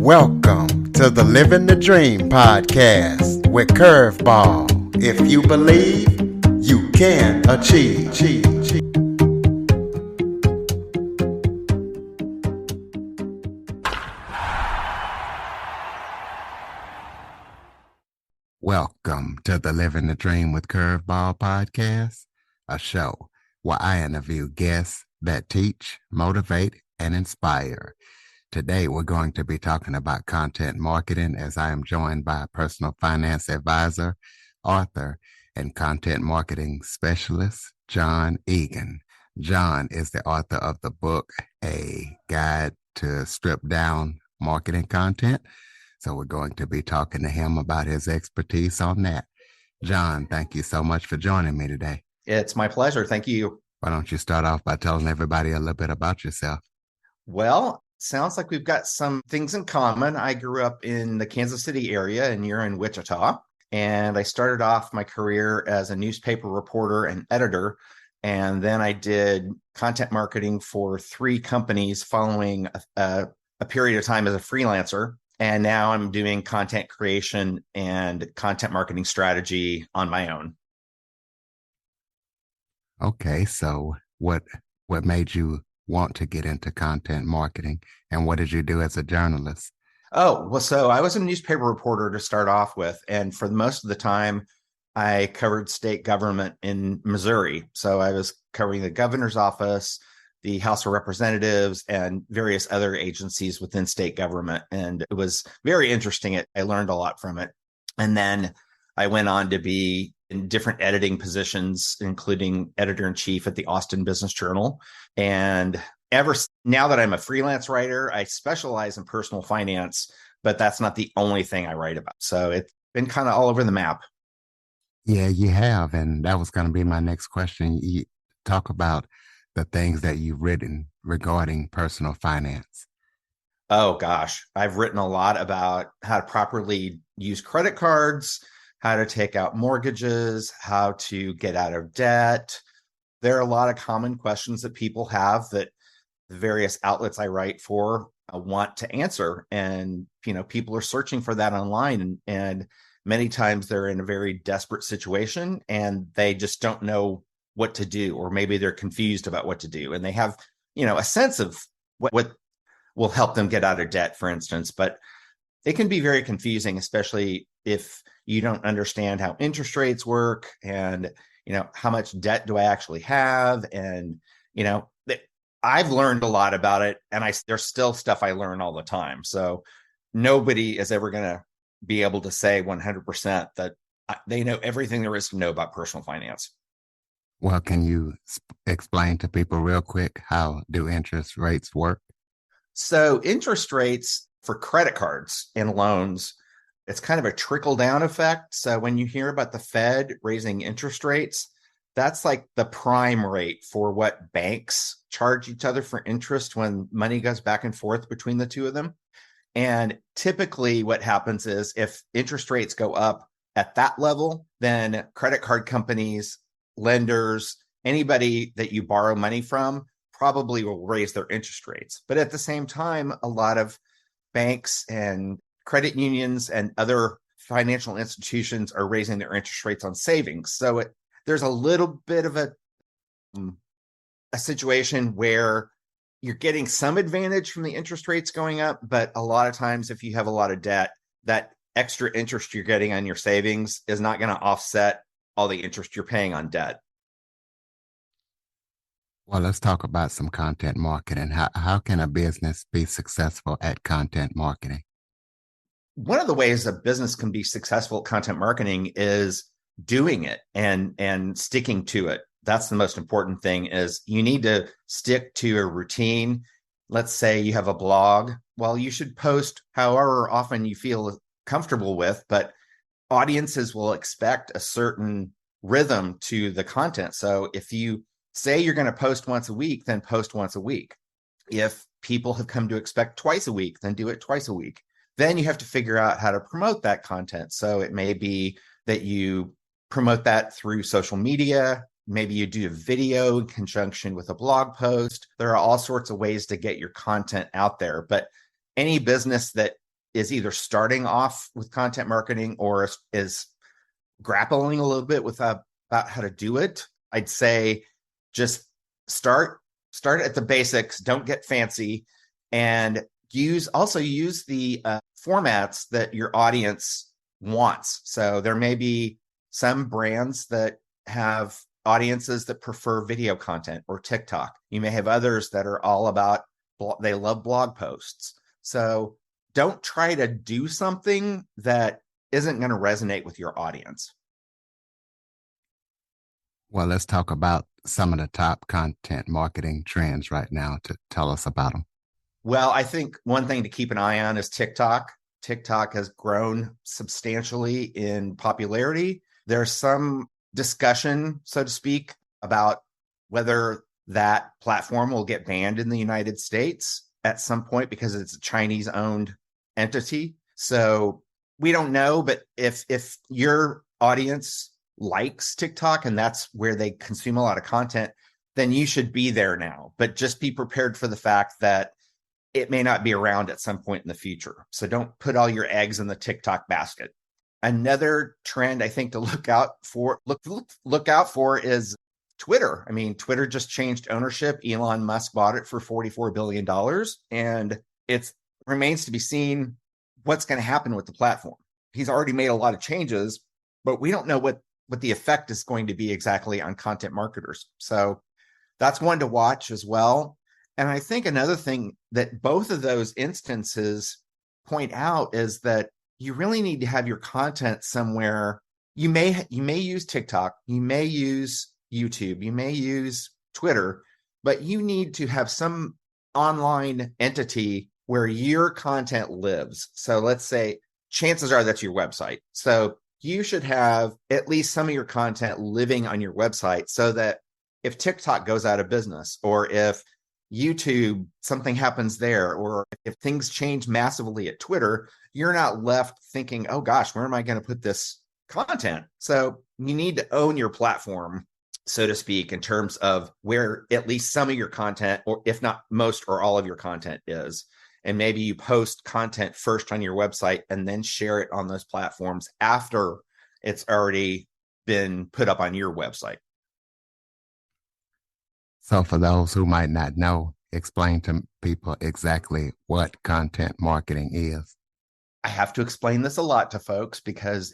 Welcome to the Living the Dream podcast with Curveball. If you believe, you can achieve. Welcome to the Living the Dream with Curveball podcast, a show where I interview guests that teach, motivate, and inspire. Today, we're going to be talking about content marketing as I am joined by a personal finance advisor, author, and content marketing specialist, John Egan. John is the author of the book, A Guide to Strip Down Marketing Content. So we're going to be talking to him about his expertise on that. John, thank you so much for joining me today. It's my pleasure. Thank you. Why don't you start off by telling everybody a little bit about yourself? Well, sounds like we've got some things in common. I grew up in the Kansas City area and you're in Wichita. And I started off my career as a newspaper reporter and editor. And then I did content marketing for 3 companies following a period of time as a freelancer. And now I'm doing content creation and content marketing strategy on my own. Okay, so what made you want to get into content marketing, and what did you do as a journalist? Oh, well, so I was a newspaper reporter to start off with. And for most of the time, I covered state government in Missouri. So I was covering the governor's office, the House of Representatives, and various other agencies within state government. And it was very interesting. I learned a lot from it. And then I went on to be in different editing positions, including editor-in-chief at the Austin Business Journal. And now that I'm a freelance writer, I specialize in personal finance, but that's not the only thing I write about. So it's been kind of all over the map. Yeah, you have. And that was going to be my next question. You talk about the things that you've written regarding personal finance. Oh, gosh. I've written a lot about how to properly use credit cards, how to take out mortgages, how to get out of debt. There are a lot of common questions that people have that the various outlets I write for want to answer. And, people are searching for that online. And many times they're in a very desperate situation and they just don't know what to do, or maybe they're confused about what to do. And they have, a sense of what will help them get out of debt, for instance. But it can be very confusing, especially if you don't understand how interest rates work and, how much debt do I actually have? And, I've learned a lot about it, and there's still stuff I learn all the time. So nobody is ever going to be able to say 100% that they know everything there is to know about personal finance. Well, can you explain to people real quick, how do interest rates work? So interest rates for credit cards and loans, it's kind of a trickle down effect. So when you hear about the Fed raising interest rates, that's like the prime rate for what banks charge each other for interest when money goes back and forth between the two of them. And typically what happens is if interest rates go up at that level, then credit card companies, lenders, anybody that you borrow money from probably will raise their interest rates. But at the same time, a lot of banks and credit unions and other financial institutions are raising their interest rates on savings. So there's a little bit of a situation where you're getting some advantage from the interest rates going up, but a lot of times if you have a lot of debt, that extra interest you're getting on your savings is not going to offset all the interest you're paying on debt. Well, let's talk about some content marketing. How can a business be successful at content marketing? One of the ways a business can be successful at content marketing is doing it and sticking to it. That's the most important thing, is you need to stick to a routine. Let's say you have a blog. Well, you should post however often you feel comfortable with, but audiences will expect a certain rhythm to the content. So if you say you're going to post once a week, then post once a week. If people have come to expect twice a week, then do it twice a week. Then you have to figure out how to promote that content. So it may be that you promote that through social media. Maybe you do a video in conjunction with a blog post. There are all sorts of ways to get your content out there. But any business that is either starting off with content marketing or is grappling a little bit with about how to do it, I'd say just start at the basics. Don't get fancy, and use the formats that your audience wants. So there may be some brands that have audiences that prefer video content or TikTok. You may have others that are all about, they love blog posts. So don't try to do something that isn't going to resonate with your audience. Well, let's talk about some of the top content marketing trends right now to tell us about them. Well, I think one thing to keep an eye on is TikTok. TikTok has grown substantially in popularity. There's some discussion, so to speak, about whether that platform will get banned in the United States at some point because it's a Chinese-owned entity. So we don't know, but if your audience likes TikTok and that's where they consume a lot of content, then you should be there now. But just be prepared for the fact that it may not be around at some point in the future. So don't put all your eggs in the TikTok basket. Another trend I think to look out for is Twitter. I mean, Twitter just changed ownership. Elon Musk bought it for $44 billion. And it remains to be seen what's going to happen with the platform. He's already made a lot of changes, but we don't know what the effect is going to be exactly on content marketers. So that's one to watch as well. And I think another thing that both of those instances point out is that you really need to have your content somewhere. You may use TikTok, you may use YouTube, you may use Twitter, but you need to have some online entity where your content lives. So let's say chances are that's your website. So you should have at least some of your content living on your website so that if TikTok goes out of business, or if YouTube, something happens there, or if things change massively at Twitter, you're not left thinking, oh gosh, where am I going to put this content? So you need to own your platform, so to speak, in terms of where at least some of your content, or if not most or all of your content is. And maybe you post content first on your website and then share it on those platforms after it's already been put up on your website. So for those who might not know, explain to people exactly what content marketing is. I have to explain this a lot to folks because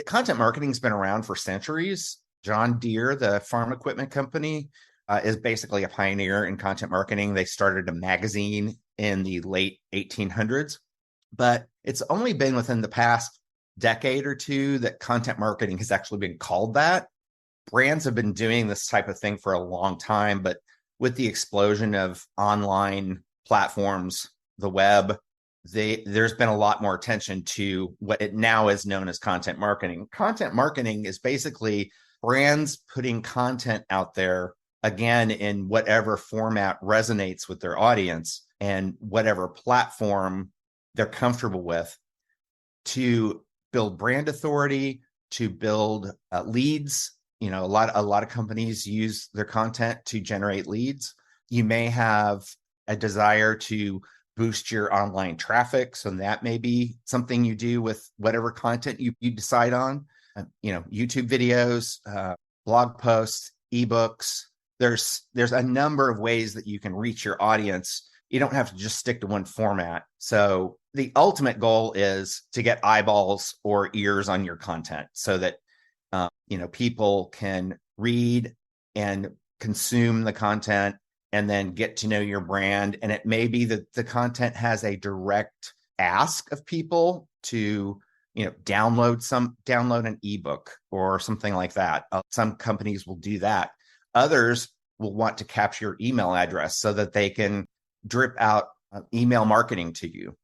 content marketing has been around for centuries. John Deere, the farm equipment company, is basically a pioneer in content marketing. They started a magazine in the late 1800s, but it's only been within the past decade or two that content marketing has actually been called that. Brands have been doing this type of thing for a long time, but with the explosion of online platforms, the web, there's been a lot more attention to what it now is known as content marketing. Content marketing is basically brands putting content out there, again, in whatever format resonates with their audience and whatever platform they're comfortable with, to build brand authority, to build leads. You know, a lot of companies use their content to generate leads. You may have a desire to boost your online traffic, so that may be something you do with whatever content you decide on. YouTube videos, blog posts, ebooks. There's a number of ways that you can reach your audience. You don't have to just stick to one format. So the ultimate goal is to get eyeballs or ears on your content so that people can read and consume the content and then get to know your brand. And it may be that the content has a direct ask of people to, download an ebook or something like that. Some companies will do that. Others will want to capture your email address so that they can drip out email marketing to you.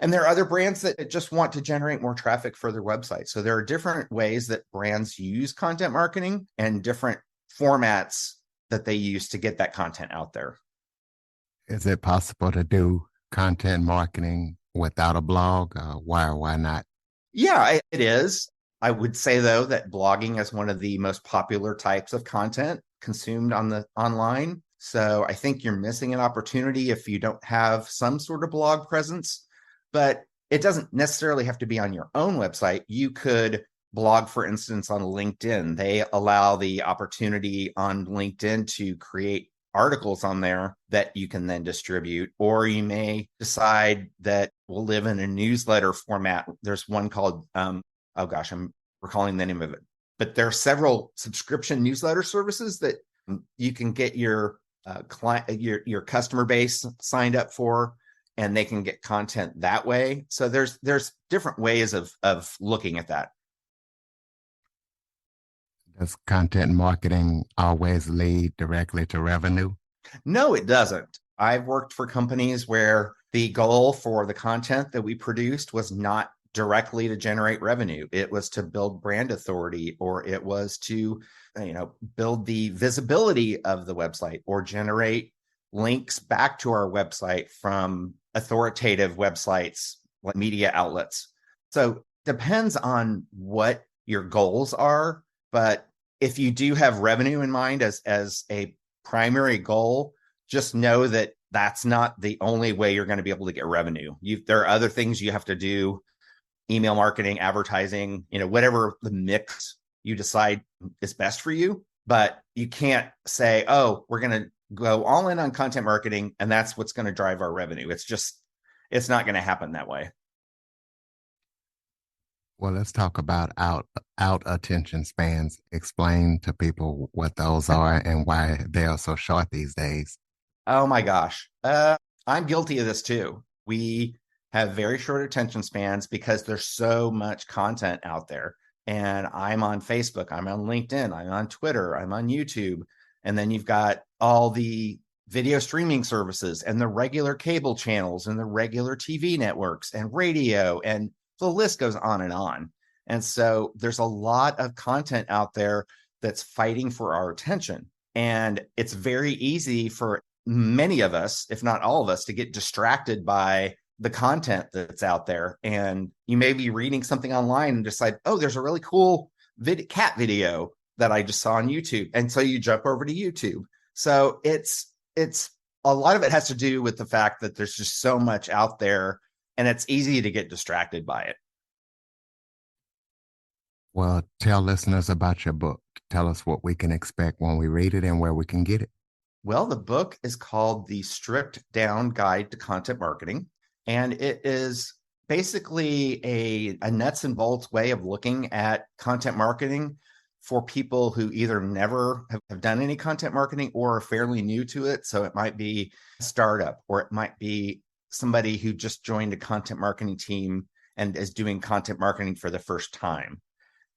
And there are other brands that just want to generate more traffic for their website. So there are different ways that brands use content marketing and different formats that they use to get that content out there. Is it possible to do content marketing without a blog? Why or why not? Yeah, it is. I would say, though, that blogging is one of the most popular types of content consumed online. So I think you're missing an opportunity if you don't have some sort of blog presence. but it doesn't necessarily have to be on your own website. You could blog, for instance, on LinkedIn. They allow the opportunity on LinkedIn to create articles on there that you can then distribute, or you may decide that we'll live in a newsletter format. There's one called, oh gosh, I'm recalling the name of it, but there are several subscription newsletter services that you can get your client, your customer base signed up for, and they can get content that way. So there's different ways of looking at that. Does content marketing always lead directly to revenue? No, it doesn't. I've worked for companies where the goal for the content that we produced was not directly to generate revenue. It was to build brand authority, or it was to, build the visibility of the website, or generate links back to our website from authoritative websites, like media outlets. So depends on what your goals are. But if you do have revenue in mind as a primary goal, just know that that's not the only way you're going to be able to get revenue. There are other things you have to do: email marketing, advertising, whatever the mix you decide is best for you. But you can't say, oh, we're going to go all in on content marketing and that's what's going to drive our revenue. It's not going to happen that way. Well, let's talk about out attention spans. Explain to people what those are and why they are so short these days. Oh my gosh. I'm guilty of this too. We have very short attention spans because there's so much content out there. And I'm on Facebook, I'm on LinkedIn, I'm on Twitter, I'm on YouTube. And then you've got all the video streaming services and the regular cable channels and the regular TV networks and radio, and the list goes on and on. And so there's a lot of content out there that's fighting for our attention. And it's very easy for many of us, if not all of us, to get distracted by the content that's out there. And you may be reading something online and decide, oh, there's a really cool cat video that I just saw on YouTube. And so you jump over to YouTube. So it's a lot of it has to do with the fact that there's just so much out there and it's easy to get distracted by it. Well, tell listeners about your book. Tell us what we can expect when we read it and where we can get it. Well, the book is called The Stripped Down Guide to Content Marketing. And it is basically a nuts and bolts way of looking at content marketing for people who either never have done any content marketing or are fairly new to it. So it might be a startup, or it might be somebody who just joined a content marketing team and is doing content marketing for the first time.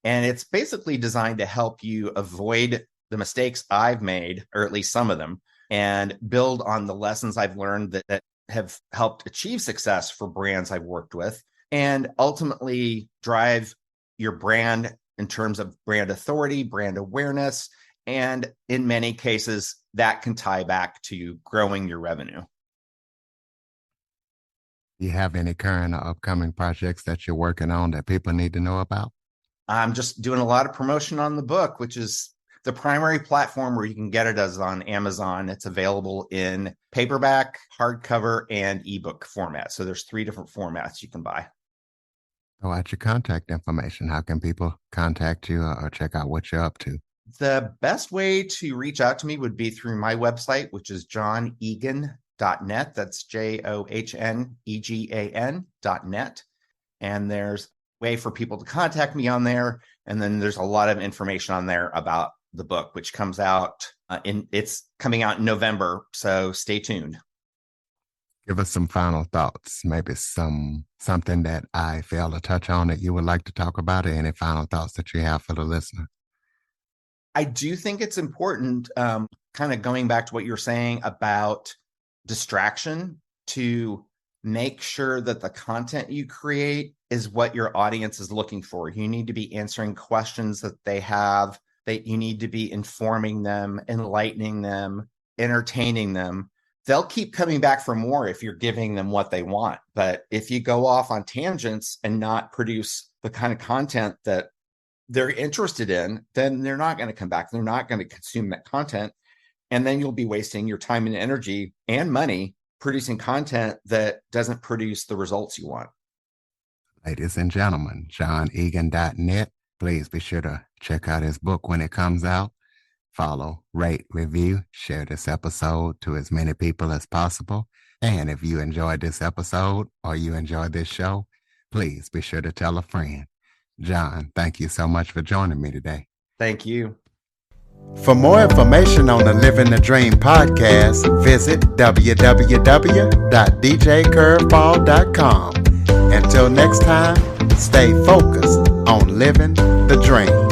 And it's basically designed to help you avoid the mistakes I've made, or at least some of them, and build on the lessons I've learned that have helped achieve success for brands I've worked with, and ultimately drive your brand in terms of brand authority, brand awareness. And in many cases, that can tie back to growing your revenue. Do you have any current or upcoming projects that you're working on that people need to know about? I'm just doing a lot of promotion on the book, which is the primary platform where you can get it is on Amazon. It's available in paperback, hardcover, and ebook format. So there's 3 different formats you can buy. Go out your contact information. How can people contact you or check out what you're up to? The best way to reach out to me would be through my website, which is johnegan.net. That's JOHNEGAN.net. And there's a way for people to contact me on there. And then there's a lot of information on there about the book, which comes out it's coming out in November. So stay tuned. Give us some final thoughts, maybe something that I failed to touch on that you would like to talk about, or any final thoughts that you have for the listener. I do think it's important, kind of going back to what you're saying about distraction, to make sure that the content you create is what your audience is looking for. You need to be answering questions that they have, that you need to be informing them, enlightening them, entertaining them. They'll keep coming back for more if you're giving them what they want. But if you go off on tangents and not produce the kind of content that they're interested in, then they're not going to come back. They're not going to consume that content. And then you'll be wasting your time and energy and money producing content that doesn't produce the results you want. Ladies and gentlemen, johnegan.net. Please be sure to check out his book when it comes out. Follow, rate, review, share this episode to as many people as possible. And if you enjoyed this episode or you enjoyed this show, please be sure to tell a friend. John, thank you so much for joining me today. Thank you. For more information on the Living the Dream podcast, visit www.djcurveball.com. Until next time, stay focused on living the dream.